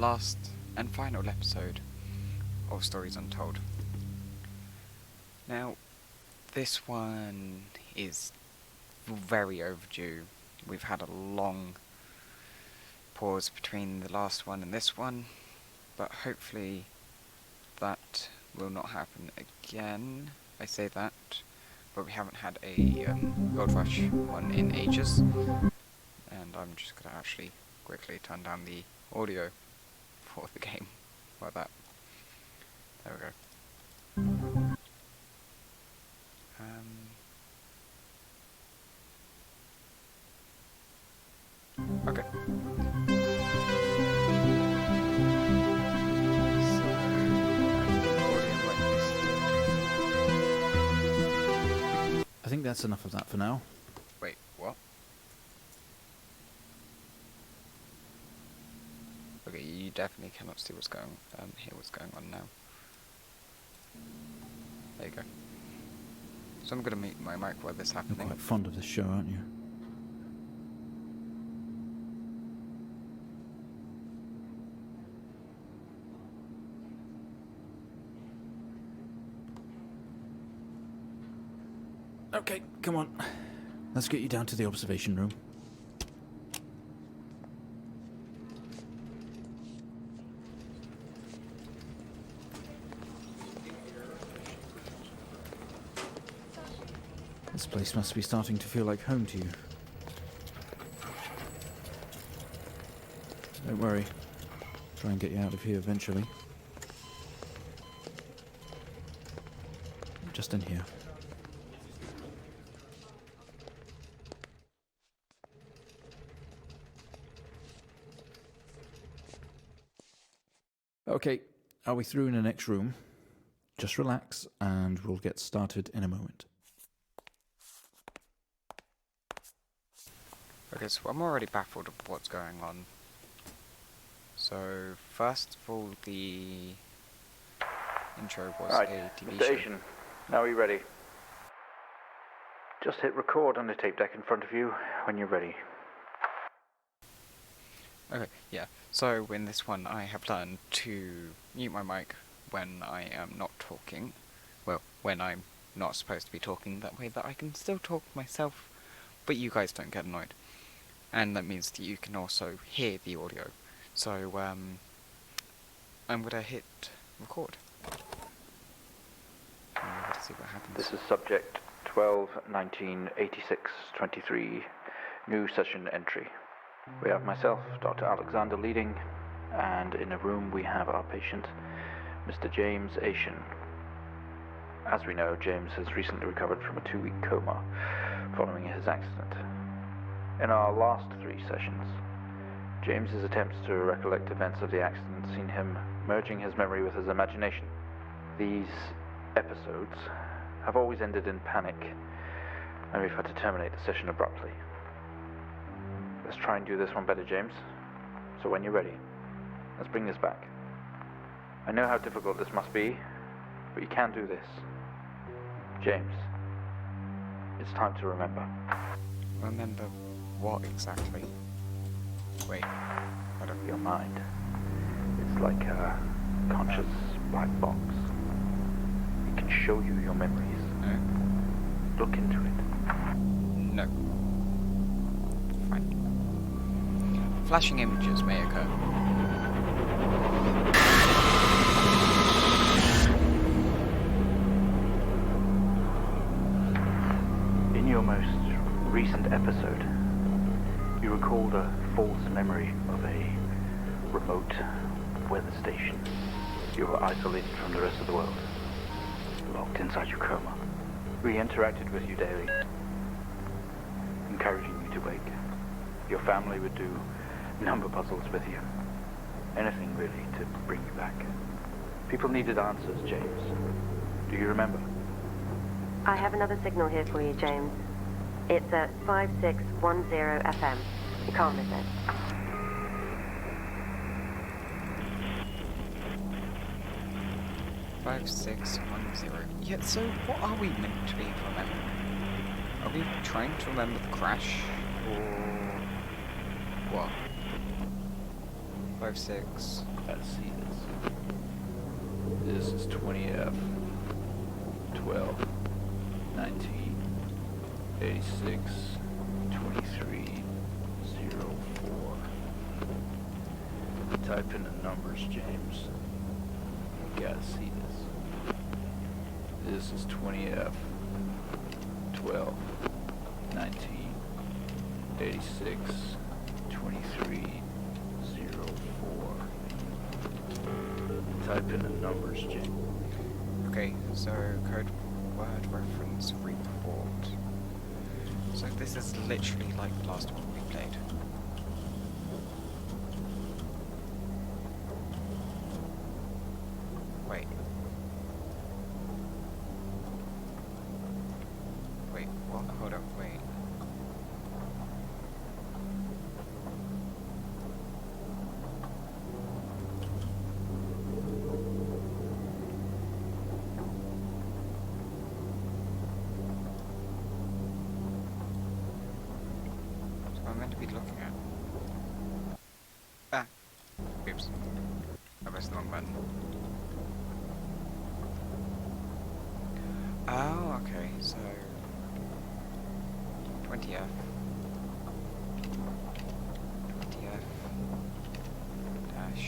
last and final episode of Stories Untold. Now, this one is very overdue. We've had a long pause between the last one and this one, but hopefully that will not happen again. I say that, but we haven't had a Gold Rush one in ages, and I'm just going to actually quickly turn down the audio for the game like that. There we go. Okay. I think that's enough of that for now. Wait, what? Okay, you definitely cannot see what's going hear what's going on now. There you go. So I'm gonna mute my mic while this You're happening. quite fond of this show, aren't you? Okay, come on. Let's get you down to the observation room. This place must be starting to feel like home to you. Don't worry. Try and get you out of here eventually. Just in here. Okay, are we through in the next room? Just relax and we'll get started in a moment. Okay, so I'm already baffled of what's going on. So, first of all, the intro was Right, a TV Mr. show. Asian, now are you ready? Just hit record on the tape deck in front of you when you're ready. Okay, yeah. So in this one I have learned to mute my mic when I am not talking. Well, when I'm not supposed to be talking, that way that I can still talk myself, but you guys don't get annoyed. And that means that you can also hear the audio. So, I'm gonna hit record. And we're gonna see what happens. This is subject 12-19-86-23, new session entry. We have myself, Dr. Alexander leading, and in a room we have our patient, Mr. James Asian. As we know, James has recently recovered from a 2-week coma following his accident. In our last 3 sessions, James's attempts to recollect events of the accident seen him merging his memory with his imagination. These episodes have always ended in panic, and we've had to terminate the session abruptly. Let's try and do this one better, James. So when you're ready, let's bring this back. I know how difficult this must be, but you can do this. James, it's time to remember. Remember what exactly? Wait, hold up. Your mind. It's like a conscious black box. It can show you your memories. Look into it. No. Fine. Flashing images may occur. In your most recent episode, you recalled a false memory of a remote weather station. You were isolated from the rest of the world, locked inside your coma. We interacted with you daily, encouraging you to wake. Your family would do number puzzles with you. Anything really to bring you back. People needed answers, James. Do you remember? I have another signal here for you, James. It's at 5610 FM. You can't miss it. Five, 6, 1, 0. Yeah, so what are we meant to be remembering? Are we trying to remember the crash? Or what? 5, 6. Gotta see this. This is 20F 12 19 86 23 04. Type in the numbers, James. Gotta see this. This is 20F 12 19 86 23 04. Type in the numbers, James. Okay, so code word reference report. So this is literally like the last one we played. Wait. Wait, what? Hold up, wait. I'm meant to be looking at. Ah! Oops. I pressed the wrong button. Oh, okay, so 20F 20F dash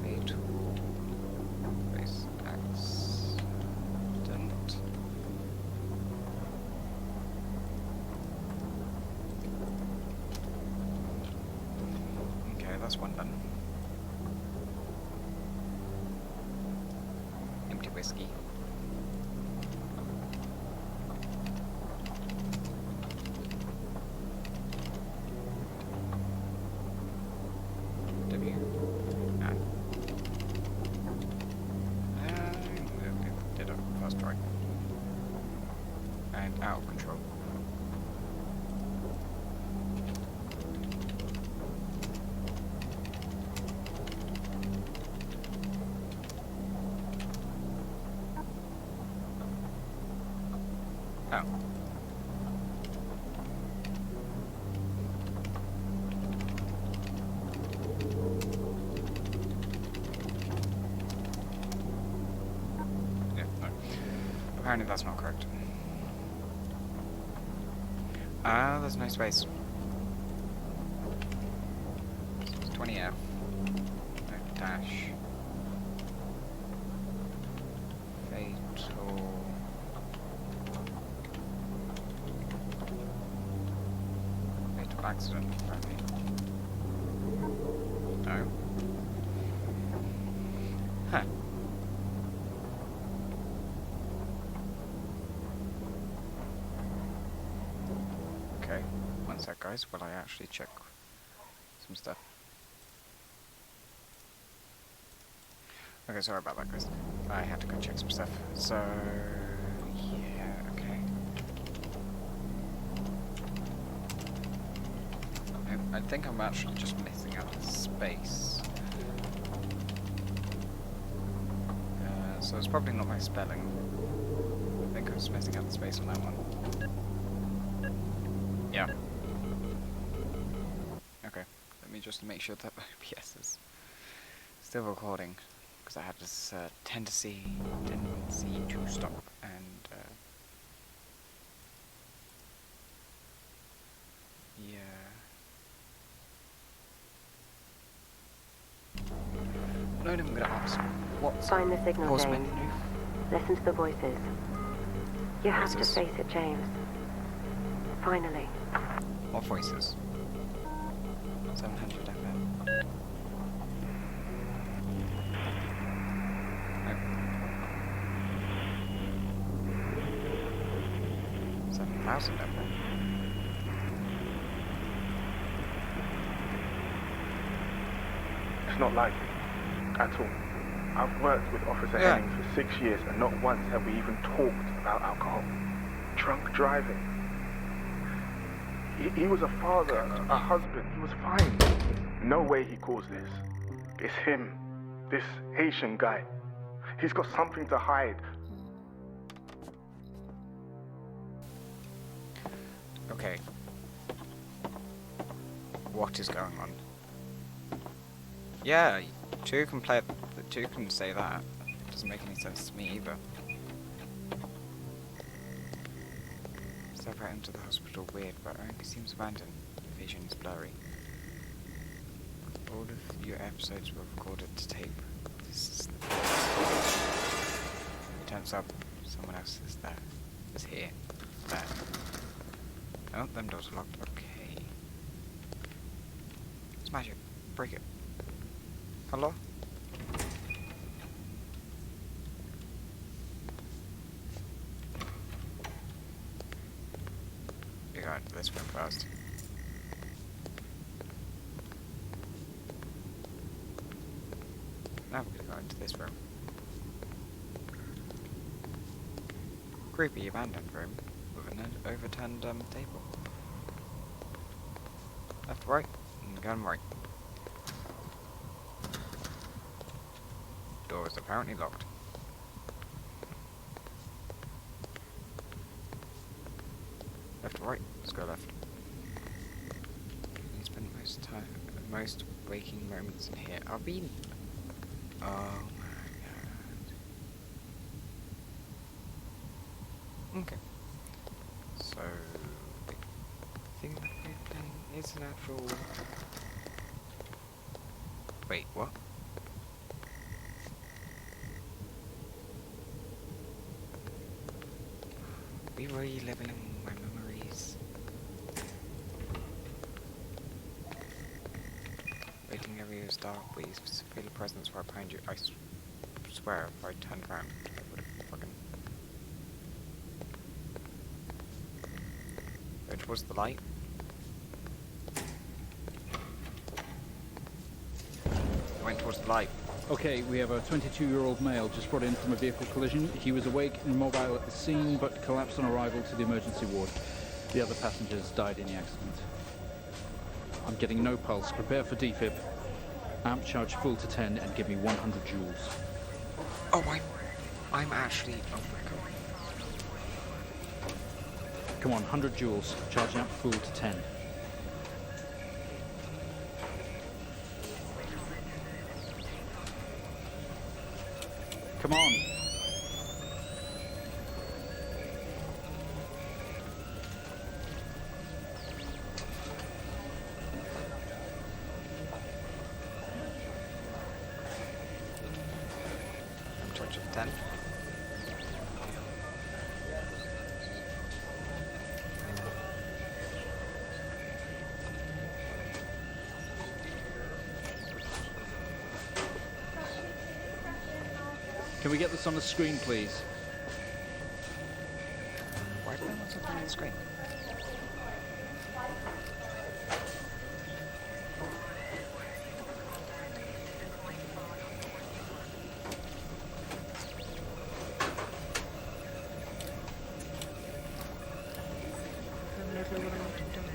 fatal base accident. Okay, that's one done. Empty whiskey. W. Ah. Did it first try. And out of control. Oh. Yeah, no. Apparently that's not correct. Ah, there's no space. So it's 20F. No dash. Fatal. Fatal accident, apparently. No. Huh. Okay, one sec guys, while I actually check some stuff. Okay, sorry about that guys. I had to go check some stuff. So, yeah, okay. I think I'm actually just missing out the space. So it's probably not my spelling. I think I was missing out the space on that one. Yeah. Okay, let me just make sure that OBS is still recording, because I had this tendency to stop and yeah. Not even gonna ask what's Find the signal, pause James. menu. Listen to the voices. You have to Voices. face it, James. Finally. What voices? 700 FM. Nope. 7,000 FM. It's not likely, at all. I've worked with Officer Hennings for 6 years, and not once have we even talked about alcohol. Drunk driving. He was a father, a husband. He was fine. No way he caused this. It's him, this Haitian guy. He's got something to hide. Okay. what is going on. Yeah, two can play. Two can say that. Doesn't make any sense to me either. Step out into the hospital. Weird, but only seems abandoned. The vision is blurry. All of your episodes were recorded to tape. This is the place. It turns up. Someone else is there. Is here. There. Oh, them doors are locked. Okay. Smash it. Break it. Hello? We got this one first. Now we're gonna go into this room. Creepy abandoned room with an overturned table. Left, right, and going right. Door is apparently locked. Left or right? Let's go left. You spend most waking moments in here. I've been. Oh my god. Okay. So the thing that we're playing is an actual. Wait, what? We were reliving my memories. Waiting area is dark, but you feel a presence right behind you. I swear, if I turned around, I would have fucking... Go towards the light. I went towards the light. Okay, we have a 22-year-old male just brought in from a vehicle collision. He was awake and mobile at the scene, but collapsed on arrival to the emergency ward. The other passengers died in the accident. I'm getting no pulse. Prepare for defib. Amp charge full to 10 and give me 100 joules. Oh, I'm actually... Oh my god. Come on, 100 joules. Charge amp full to 10. Come on. I'm charged at 10. Can we get this on the screen, please? Why did I not something on the screen?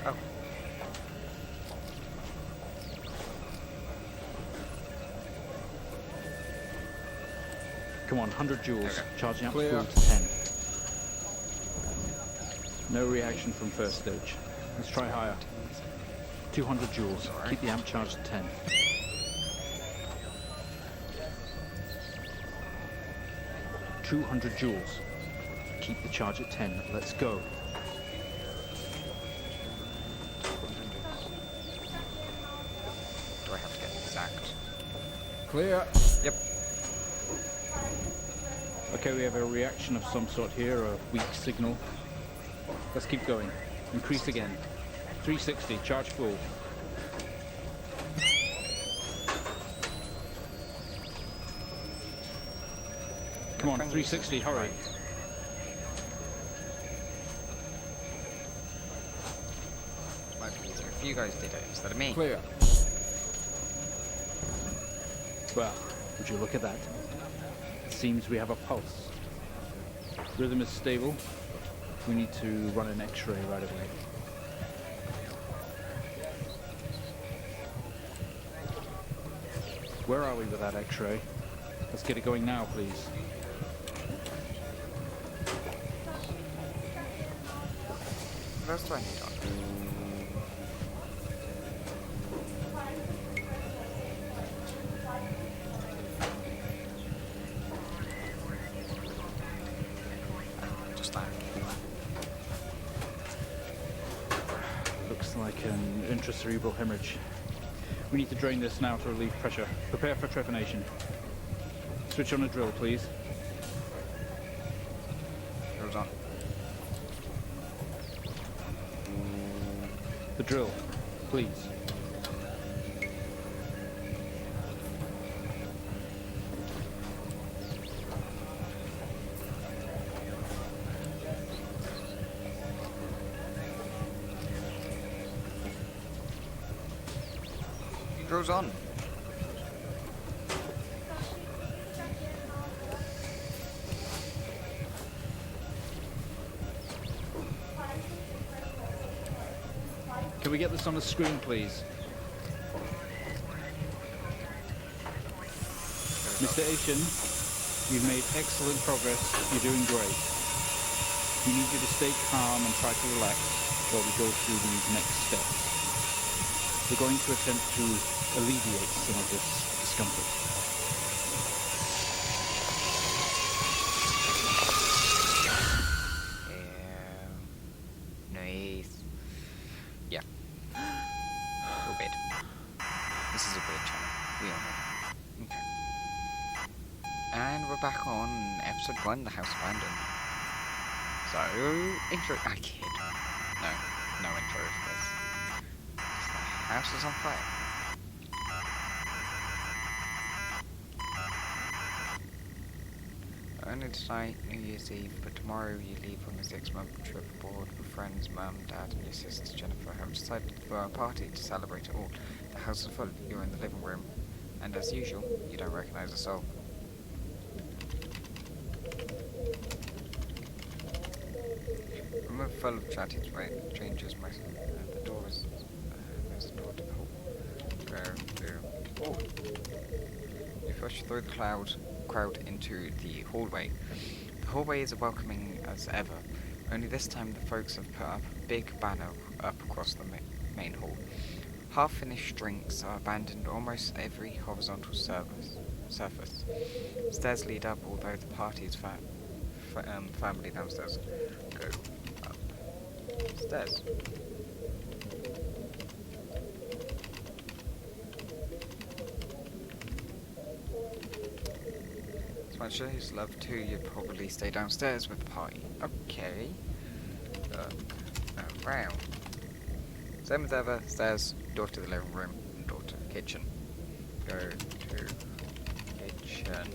Oh. Come on, 100 joules. Okay. Charging up Clear. full to 10. No reaction from first stage. Let's try higher. 200 joules. Alright. Keep the amp charged at 10. $200 joules. Keep the charge at 10. Let's go. Do I have to get exact? Clear. Yep. Okay, we have a reaction of some sort here, a weak signal. Let's keep going. Increase again. 360, charge full. Come on, 360, hurry. Might be easier if you guys did it instead of me. Clear. Well, would you look at that? It seems we have a pulse. Rhythm is stable. We need to run an X-ray right away. Where are we with that X-ray? Let's get it going now, please. What else do I need on? back. Looks like an intracerebral hemorrhage. We need to drain this now to relieve pressure. Prepare for trepanation. Switch on a drill, please. Goes on. The drill, please. Goes on. Can we get this on the screen, please? Mr. Asian, you've made excellent progress. You're doing great. We need you to stay calm and try to relax while we go through these next steps. We're going to attempt to alleviate some of this discomfort. Nice. Yeah. Go bed. This is a bed channel. We all know. Okay. And we're back on episode 1, The House Abandoned. So, intro. I kid. No intro for this. The house is on fire. Only tonight, New Year's Eve, but tomorrow you leave on a 6-month trip abroad with friends, Mum, Dad and your sister Jennifer have decided for a party to celebrate it all. The house is full, you're in the living room, and as usual, you don't recognise a soul. Room is full of chatty strangers, the door is, there's a door to the hall. Go through. Oh! You push through the crowd into the hallway. The hallway is as welcoming as ever, only this time the folks have put up a big banner up across the main hall. Half-finished drinks are abandoned almost every horizontal surface. Stairs lead up, although the party's family downstairs go up stairs. As much as he's loved to, you'd probably stay downstairs with the party. Okay. Look around. Same as ever, stairs, door to the living room, and door to the kitchen. Go to kitchen.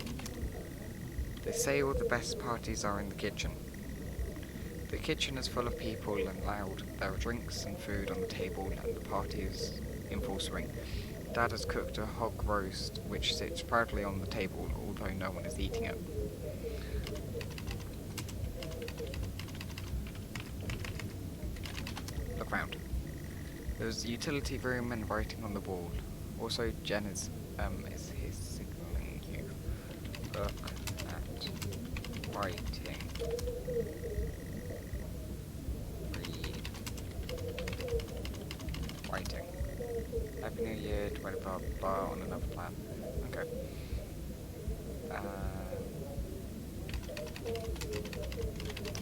They say all the best parties are in the kitchen. The kitchen is full of people and loud. There are drinks and food on the table, and the party is in full swing. Dad has cooked a hog roast, which sits proudly on the table, although no one is eating it. Look round. There's a utility room and writing on the wall. Also, Jen is his signaling you. Look at writing. Read. Writing. Happy New Year, 20 blah blah on another plan. Okay.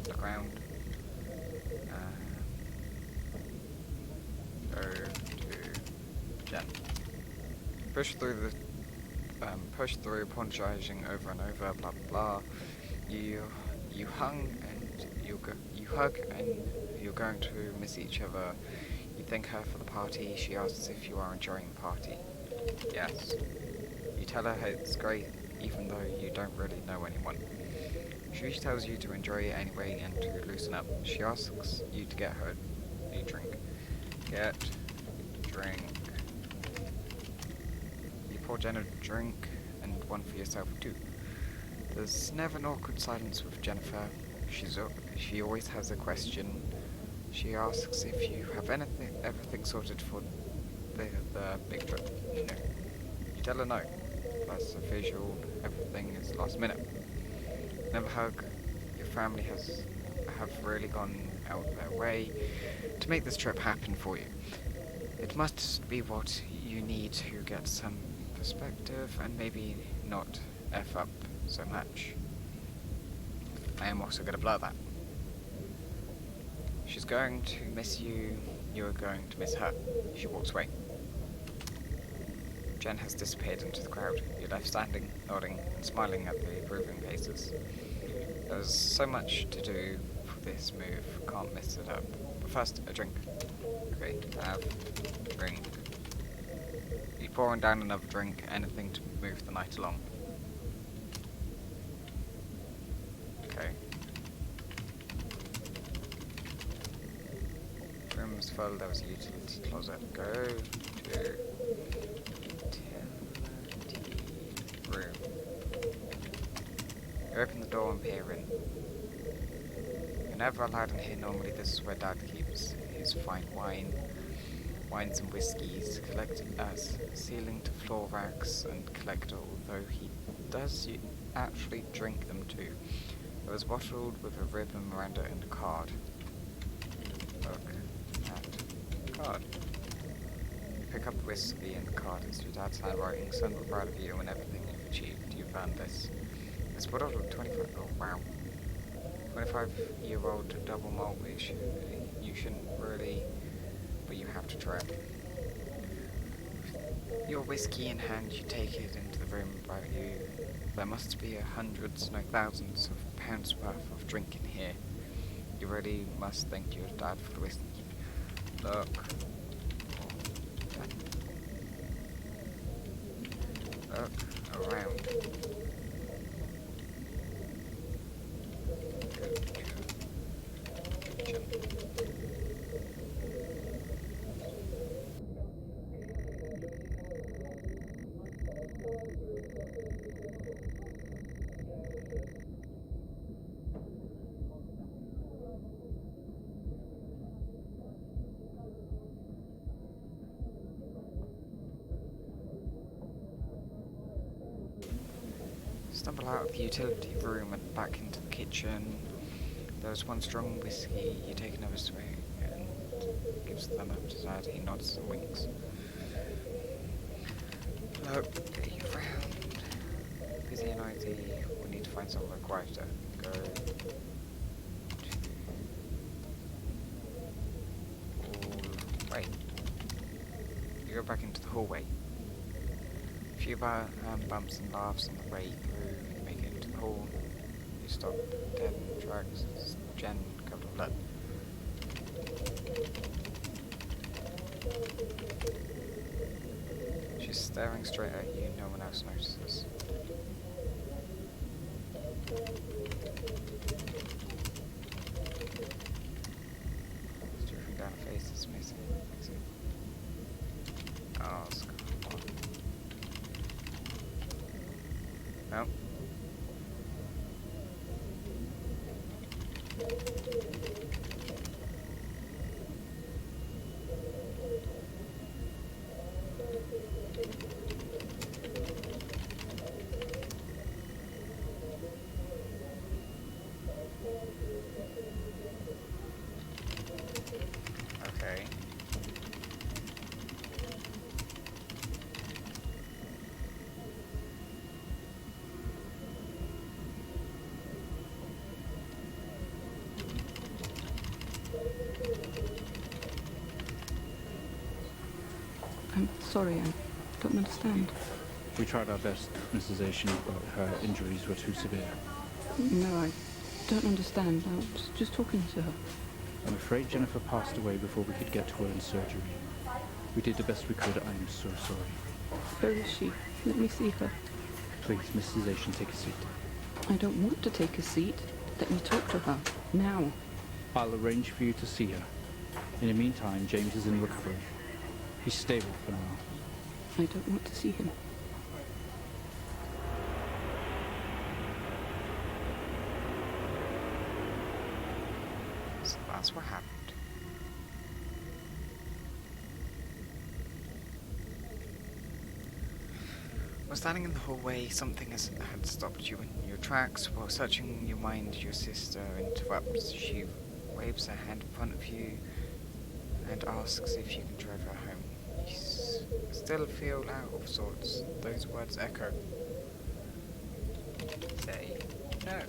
Look around. Go to Jen. Push through, apologizing over and over, blah blah blah. You hug and you're going to miss each other. You thank her for the party. She asks if you are enjoying the party. Yes. You tell her it's great, even though you don't really know anyone. She tells you to enjoy it anyway and to loosen up. She asks you to get her a drink. Get drink. You pour Jen a drink and one for yourself too. There's never an awkward silence with Jennifer. She always has a question. She asks if you have everything sorted for the big trip. No. You tell her no. That's a visual. Everything is last minute. Never hug. Your family have really gone out their way to make this trip happen for you. It must be what you need to get some perspective and maybe not F up so much. I am also going to blur that. She's going to miss you. You're going to miss her. She walks away. Jen has disappeared into the crowd. You're left standing, nodding, and smiling at the approving faces. There's so much to do for this move, can't mess it up. But first, a drink. Okay, have drink. You're pouring down another drink, anything to move the night along. Okay. Room was full, there was a utility closet. Go to utility room. You open the door and peer in. You're never allowed in here normally. This is where Dad keeps his fine wines and whiskies, collect ceiling to floor racks and collect, although he does actually drink them too. It was bottled with a rib and Miranda and a card. Look at card. You pick up the whiskey and the card. It's your dad's handwriting. Son, we're proud of you and everything you've achieved. You've earned this. It's bottled with 25. Oh wow. 25-year-old double malt. You shouldn't really, but you have to try it. Your whiskey in hand, you take it into the room by you. There must be hundreds, no thousands of pounds worth of drink in here. You really must thank your dad for the whiskey. Look. Look around. Kitchen. Stumble out of the utility room and back into the kitchen. There's one strong whiskey. You take another swig and gives the thumb up to Dad. He nods and winks. Look around. Busy and IT. We need to find somewhere quieter. Go to hallway. You go back into the hallway. A few bumps and laughs on the way through. You make it into the hall. You stop dead in the tracks. It's Jen, covered in blood. She's staring straight at you. No one else notices. Stripping down her face is missing. Oh, Scott. No. Okay. I'm sorry, I don't understand. We tried our best, Mrs. Asian, but her injuries were too severe. No, I don't understand. I was just talking to her. I'm afraid Jennifer passed away before we could get to her in surgery. We did the best we could. I am so sorry. Where is she? Let me see her. Please, Mrs. Asian, take a seat. I don't want to take a seat. Let me talk to her. Now. I'll arrange for you to see her. In the meantime, James is in recovery. He's stable for now. I don't want to see him. So that's what happened. While standing in the hallway, something had stopped you in your tracks. While searching your mind, your sister interrupts. She waves her hand in front of you and asks if you can drive her home. You still feel out of sorts. Those words echo. Say no.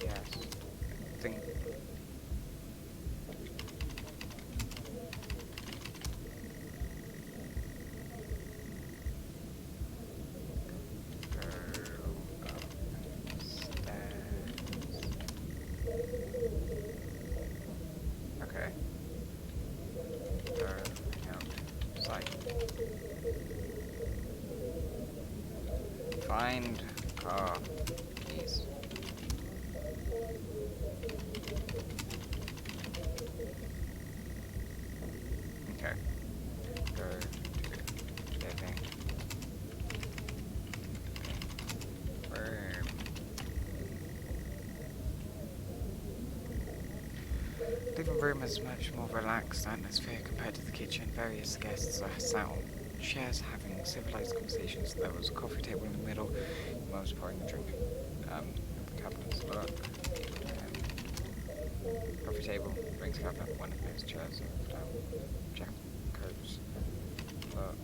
Yes. shifting. Okay. Go outside. Find car keys. Okay. Go to living room. Living room is much more relaxed atmosphere compared to the kitchen. Various guests are sat on chairs having civilized conversations. There was a coffee table in the middle. Your mum was pouring a drink. The cabinets look. Coffee table, drinks cabinet, one of those chairs. Down. Jack coats. Look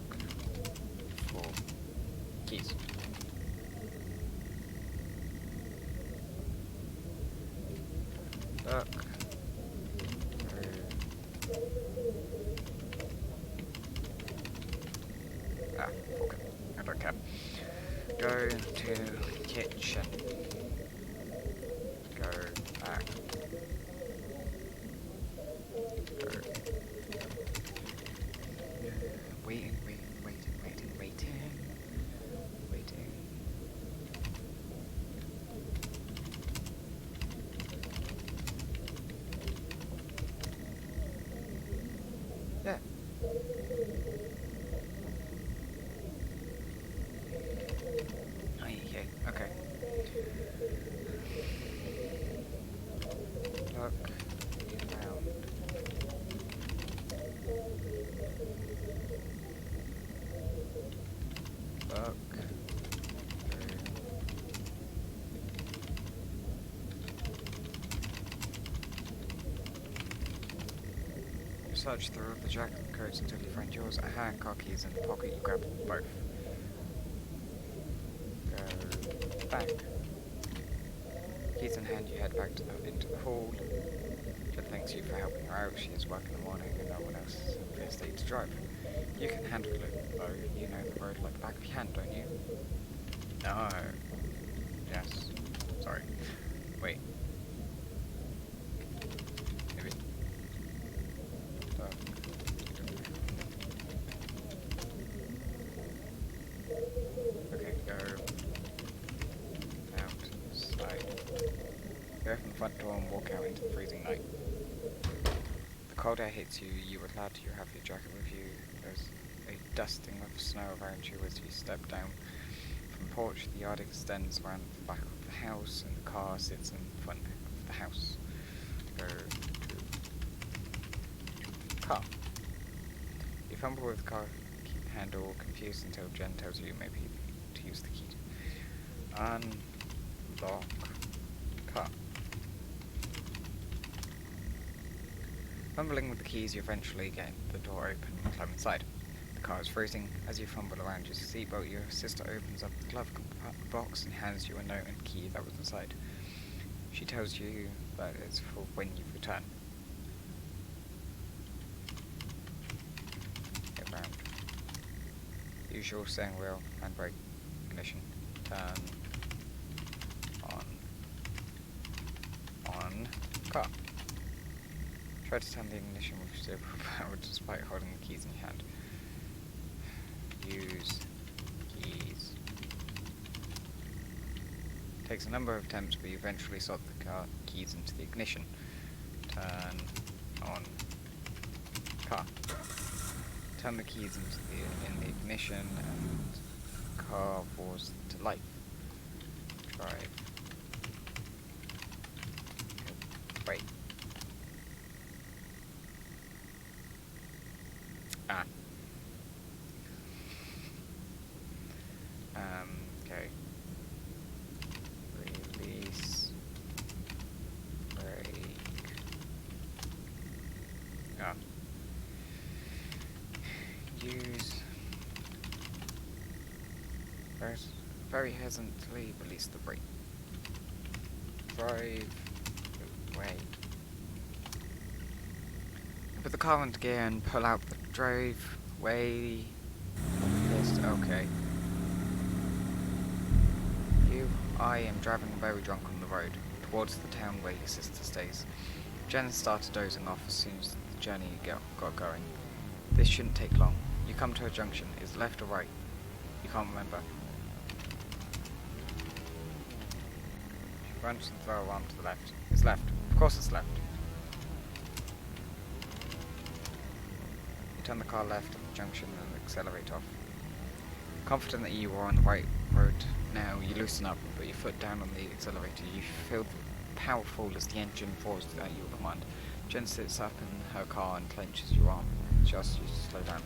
for keys. Look. Okay. I don't care. Go to kitchen. Go back. Go. Waiting. Yeah. Okay. Look around. Look through. You search through the jacket and coats until you find yours. Aha, car keys in the pocket. You grab both. Go back. Keys in hand, you head back into the hall. Jill thanks you for helping her out. She is working in the morning and no one else is in the estate to drive. You can handle it, though. You know the road like the back of your hand, don't you? No. Yes. Sorry. Wait. Maybe. Okay, go outside. Go from the front door and walk out into the freezing night. The cold air hits you. You are glad you have your jacket with you. There's a dusting of snow around you as you step down from the porch. The yard extends around the back of the house, and the car sits in front of the house. Go to car. You fumble with the car key handle, confused until Jen tells you maybe to use the key. Unlock car. Fumbling with the keys, you eventually get the door open and climb inside. The car is freezing. As you fumble around your seatbelt, your sister opens up the glove box and hands you a note and key that was inside. She tells you that it's for when you return. Get round. Usual steering wheel, handbrake, ignition, turn, on, car. Try to turn the ignition with zero power despite holding the keys in your hand. Use keys. Takes a number of attempts, but you eventually slot the car keys into the ignition. Turn on car. Turn the keys in the ignition and the car roars to life. Drive. Wait. Okay. Release. Brake. Use. Very hesitantly release the brake. Drive. way. Put the car into gear and pull out the driveway. Yes, okay. I am driving very drunk on the road, towards the town where your sister stays. Jen started dozing off as soon as the journey got going. This shouldn't take long. You come to a junction. Is it left or right? You can't remember. She runs and throw her arm to the left. It's left. Of course it's left. You turn the car left at the junction and accelerate off. Confident that you are on the right road now, you loosen up and put your foot down on the accelerator. You feel the power fall as the engine roars at your command. Jen sits up in her car and clenches your arm. She asks you to slow down.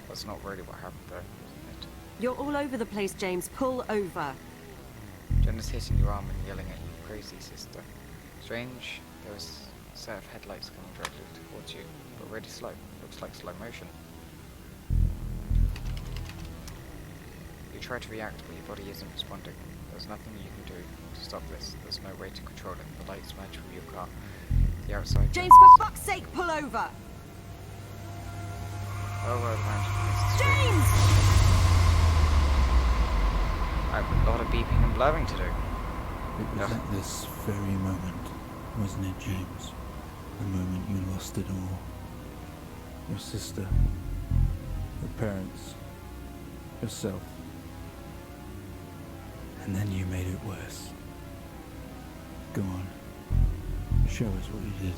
That's not really what happened though, isn't it? You're all over the place, James. Pull over. Jen is hitting your arm and yelling at you, crazy sister. Strange, there is a set of headlights coming directly towards you, but really slow. Looks like slow motion. You try to react, but your body isn't responding. There's nothing you can do to stop this. There's no way to control it. The lights match with your car. The outside... James, for fuck's sake, pull over! Over the mountain. James! I have a lot of beeping and blowing to do. It was at this very moment, wasn't it, James? The moment you lost it all. Your sister, your parents, yourself. And then you made it worse. Go on. Show us what you did.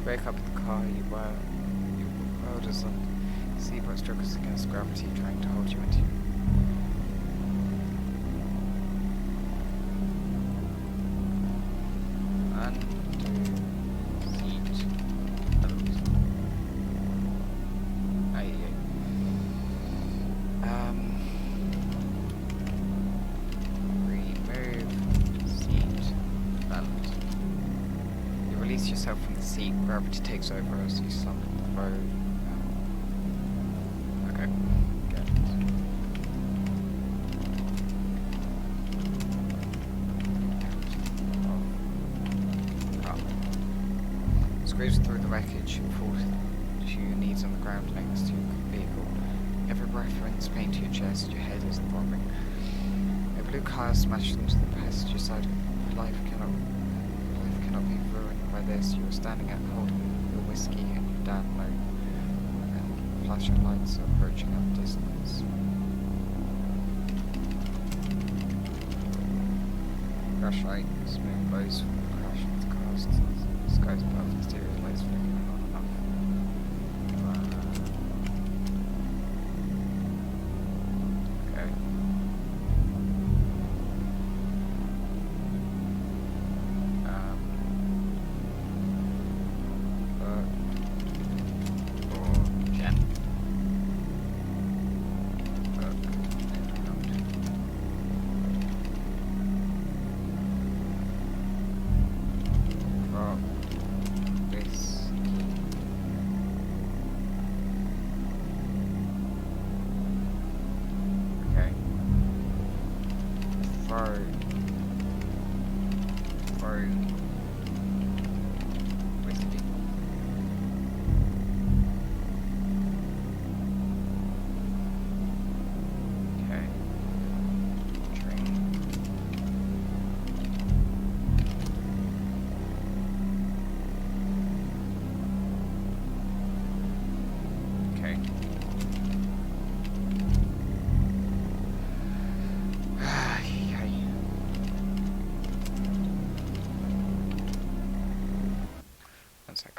Break up the car, you were as a seatbelt struggles against gravity, trying to hold you into yourself from the seat. Gravity takes over as you slump on the road. Okay. Get it. Squeeze through the wreckage and fall to your knees on the ground next to your vehicle. Every breath brings pain to your chest. Your head is throbbing. A blue car smashed into the passenger side. Life cannot be ruined by this. You are standing at holding your whiskey and your dad note, and flashing lights are approaching at a distance. Crash light, smooth blows from the crash of the cars. The skies above, exterior lights flickering on and off. Okay.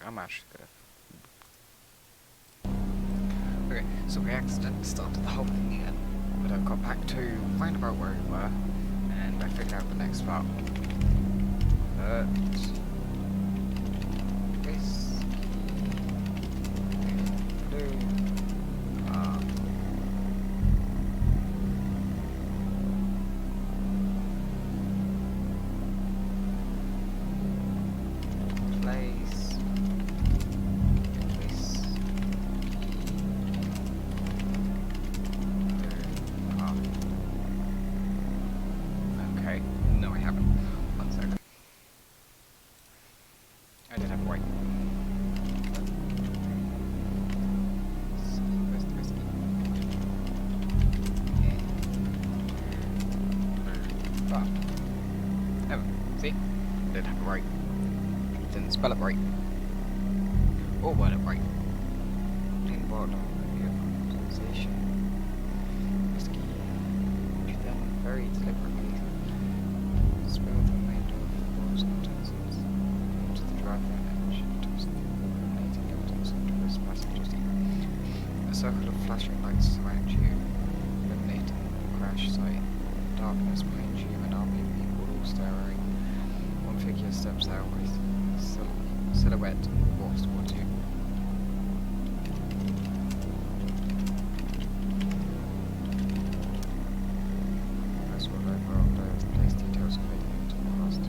I'm actually gonna... Okay, so we accidentally started the whole thing again, but I've got back to roundabout where we were, and I figured out the next part. This... blue... place... Okay, no I haven't. See? Didn't have it right. Didn't spell it right. Or word it right. Didn't bother with your pronunciation. Whiskey. You then very deliberately spelled the remainder of the words and sentences into the driver and she tossed the illuminating evidence onto his passenger's ear. A circle of flashing lights surround you, illuminating the crash site. Darkness behind you, an army of people all staring. One figure steps out with silhouette and walks towards you. Press roll over on the place details fading into the past.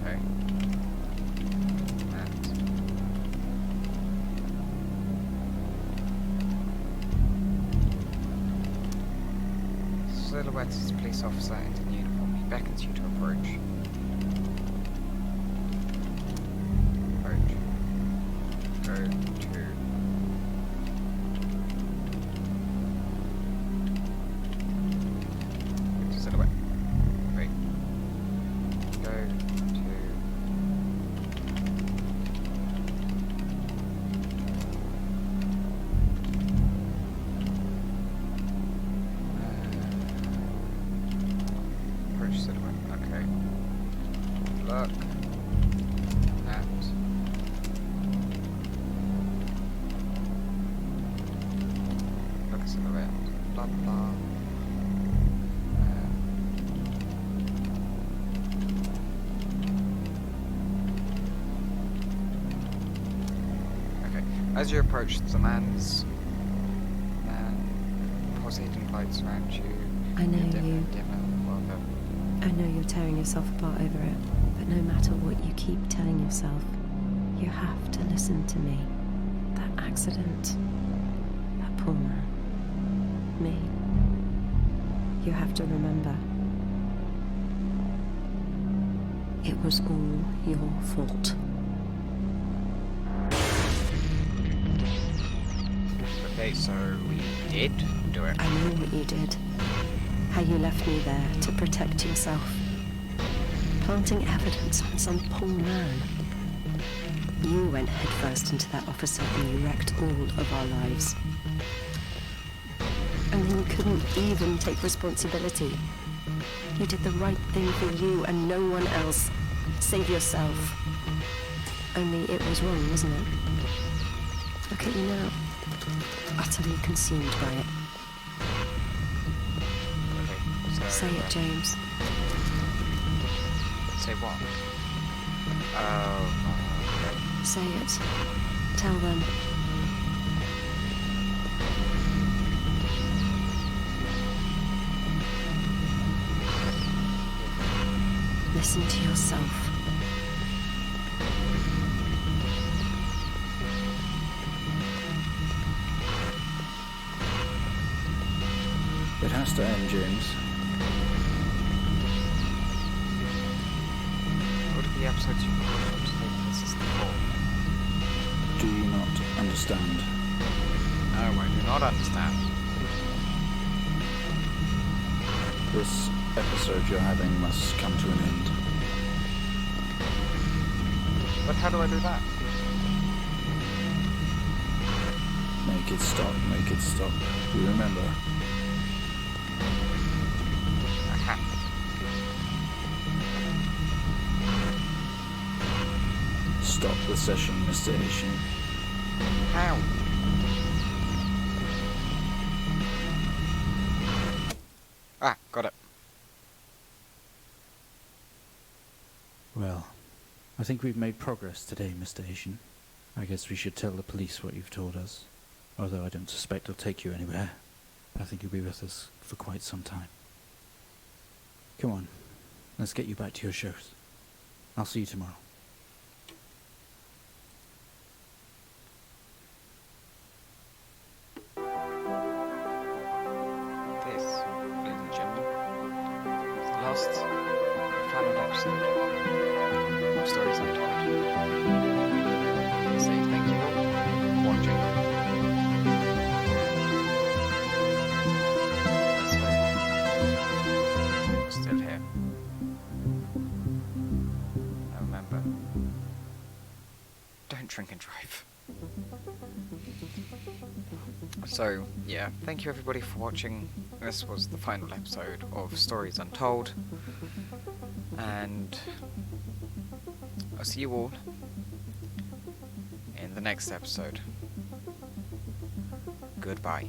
Okay. Silhouette is a police officer in uniform. He beckons you to approach. Approach. Go to... Go to silhouette. Wait. Go to... approach silhouette. Okay. Look. And... look at silhouette. Blah blah. Okay. As you approach, the man pulsating lights around you. I know Dimmer, you. dimmer, well, I know you're tearing yourself apart over it, but no matter what you keep telling yourself, you have to listen to me. That accident, that poor man, me. You have to remember. It was all your fault. okay, so we did do it. I know what you did. How you left me there to protect yourself. Planting evidence on some poor man. You went headfirst into that officer and you wrecked all of our lives. And then you couldn't even take responsibility. You did the right thing for you and no one else. Save yourself. Only it was wrong, wasn't it? Look at you now. Utterly consumed by it. Okay, so... Say it, James. Say what? Oh, okay. Say it. Tell them. Listen to yourself. It has to end, James. What are the episodes you've recorded today? This is the fourth. Do you not understand? No, I do not understand. This episode you're having must come to an end. But how do I do that? Make it stop, make it stop. You remember? Aha. Stop the session, Mr. Haitian. How? Ah, got it. Well, I think we've made progress today, Mr. Haitian. I guess we should tell the police what you've told us. Although I don't suspect it'll take you anywhere. I think you'll be with us for quite some time. Come on, let's get you back to your shows. I'll see you tomorrow. This, ladies and gentlemen, is the last final episode of Stories Untold. I say thank you all for watching. drink and drive. So, yeah, thank you everybody for watching. This was the final episode of Stories Untold, and I'll see you all in the next episode. Goodbye.